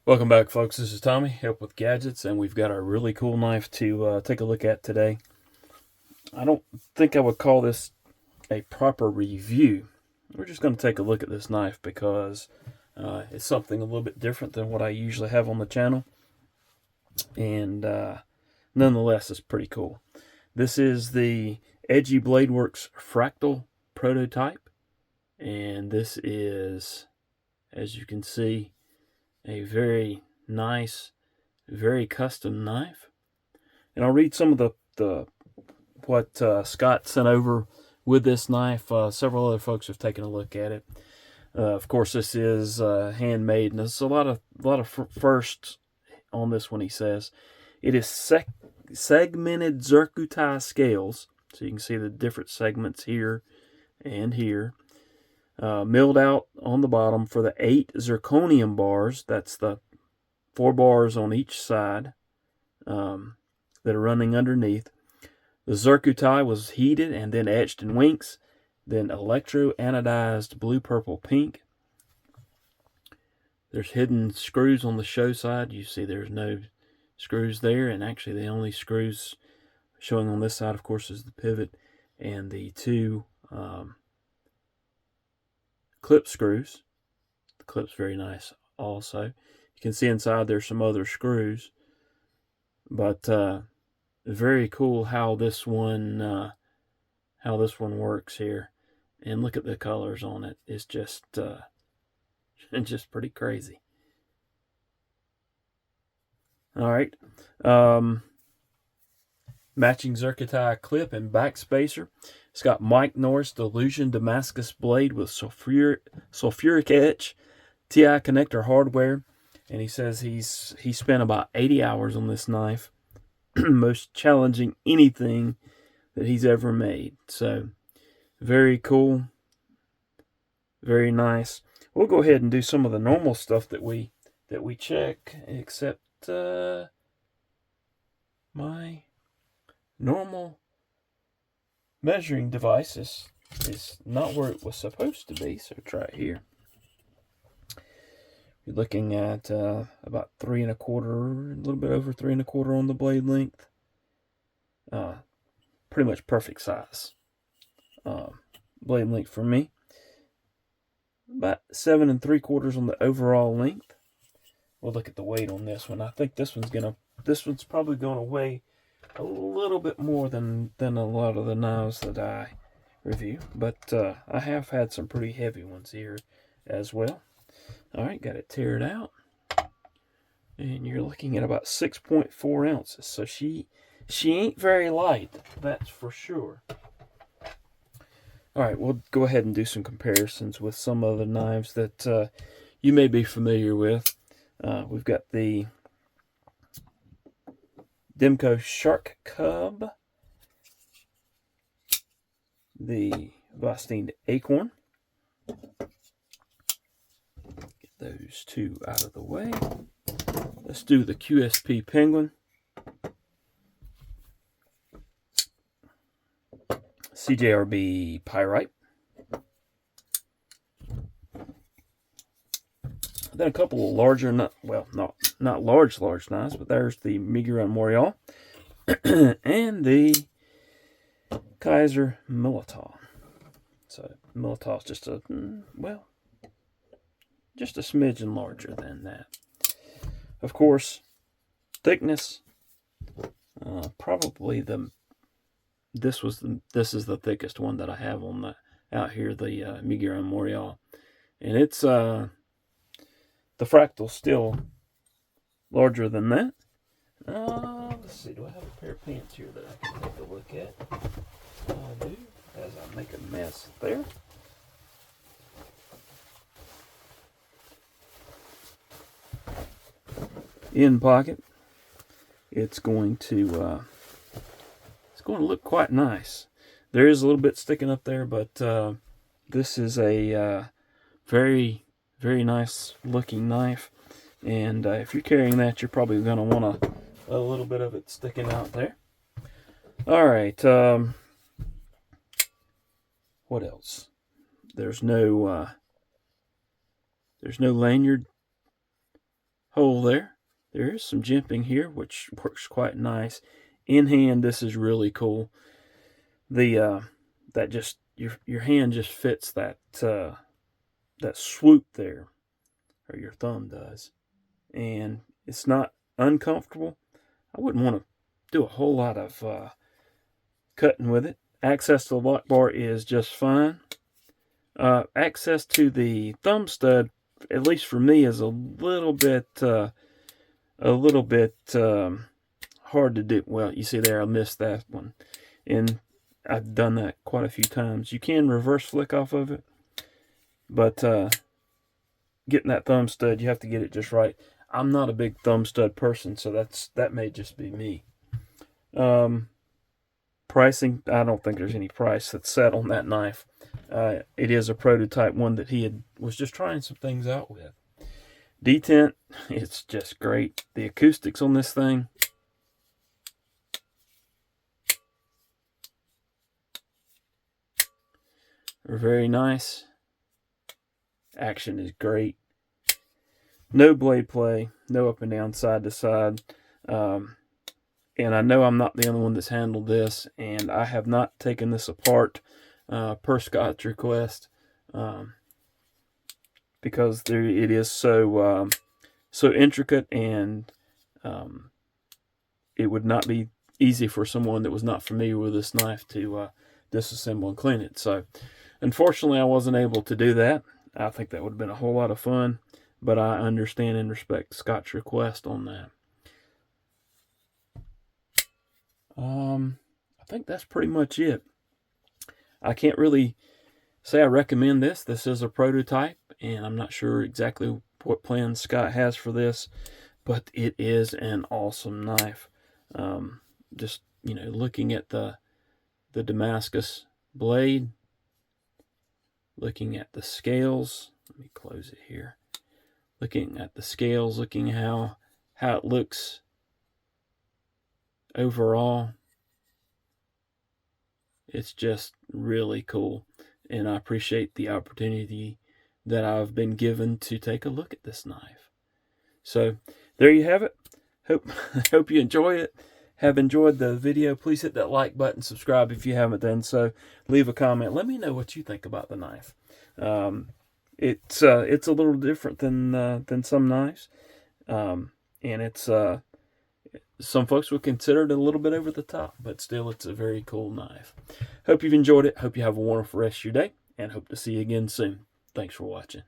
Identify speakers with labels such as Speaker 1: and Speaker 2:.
Speaker 1: Welcome back, folks. This is Tommy, Help with Gadgets, and we've got a really cool knife to take a look at today. I don't think I would call this a proper review. We're just going to take a look at this knife because it's something a little bit different than what I usually have on the channel, and nonetheless, it's pretty cool. This is the Edgy Bladeworks Fractal prototype, and this is, as you can see, a very nice, very custom knife. And I'll read some of the what Scott sent over with this knife. Several other folks have taken a look at it. Of course, this is handmade, and there's a lot of firsts on this one. He says it is segmented zircuti scales, so you can see the different segments here and here. Milled out on the bottom for the 8 zirconium bars. That's the 4 bars on each side that are running underneath. The zircuti was heated and then etched in winks, then electro-anodized blue, purple, pink. There's hidden screws on the show side. You see there's no screws there, and actually the only screws showing on this side, of course, is the pivot and the 2 clip screws. The clip's very nice also. You can see inside there's some other screws, but very cool how this one works here. And look at the colors on it. It's just just pretty crazy. All right. Matching zircuti clip and back spacer. It's got Mike Norris Delusion Damascus blade with sulfuric etch, TI connector hardware, and he says he spent about 80 hours on this knife. Most challenging anything that he's ever made. So very cool, very nice. We'll go ahead and do some of the normal stuff that we check, except my normal measuring device is not where it was supposed to be. So try it here. You're looking at about 3 1/4, a little bit over 3 1/4 on the blade length. Pretty much perfect size blade length for me. About 7 3/4 on the overall length. We'll look at the weight on this one. I think this one's probably gonna weigh a little bit more than a lot of the knives that I review, but I have had some pretty heavy ones here as well. All right, got it teared out, and you're looking at about 6.4 ounces. So she ain't very light, that's for sure. All right, we'll go ahead and do some comparisons with some of the knives that you may be familiar with. We've got the Demko Shark Cub, the Vostein Acorn. Get those two out of the way. Let's do the QSP Penguin, CJRB Pyrite. Then a couple of larger, not large knives, but there's the Miguel Morial and the Kaiser Milital. So Milital's just a smidgen larger than that. Of course, thickness, probably this is the thickest one that I have on the out here, the Miguel Morial, and it's the Fractal still larger than that. Let's see, do I have a pair of pants here that I can take a look at? I do, as I make a mess there. In pocket, it's going to look quite nice. There is a little bit sticking up there, but this is a very, very nice looking knife, and if you're carrying that, you're probably going to want a little bit of it sticking out there. All right, what else? There's no lanyard hole there. There is some jimping here, which works quite nice. In hand, this is really cool. The that just your hand just fits that that swoop there, or your thumb does, and it's not uncomfortable. I wouldn't want to do a whole lot of cutting with it. Access to the lock bar is just fine. Access to the thumb stud, at least for me, is a little bit hard to do. Well, you see there, I missed that one, and I've done that quite a few times. You can reverse flick off of it, but getting that thumb stud, you have to get it just right. I'm not a big thumb stud person, so that may just be me. Pricing, I don't think there's any price that's set on that knife. It is a prototype one that he was just trying some things out with. Detent, it's just great. The acoustics on this thing, are very nice. Action is great. No blade play, no up and down, side to side. And I know I'm not the only one that's handled this, and I have not taken this apart per Scott's request, because it is so intricate, and it would not be easy for someone that was not familiar with this knife to disassemble and clean it. So unfortunately, I wasn't able to do that. I think that would have been a whole lot of fun, but I understand and respect Scott's request on that. I think that's pretty much it. I can't really say I recommend this. This is a prototype, and I'm not sure exactly what plans Scott has for this, but it is an awesome knife. Just, looking at the Damascus blade, looking at the scales. Let me close it here. Looking at the scales, looking how it looks overall, it's just really cool, and I appreciate the opportunity that I've been given to take a look at this knife. So there you have it. Hope you enjoy it. Have enjoyed the video. Please hit that like button, subscribe if you haven't done so. Leave a comment. Let me know what you think about the knife. It's a little different than some knives, and it's some folks would consider it a little bit over the top, but still, it's a very cool knife. Hope you've enjoyed it. Hope you have a wonderful rest of your day, and hope to see you again soon. Thanks for watching.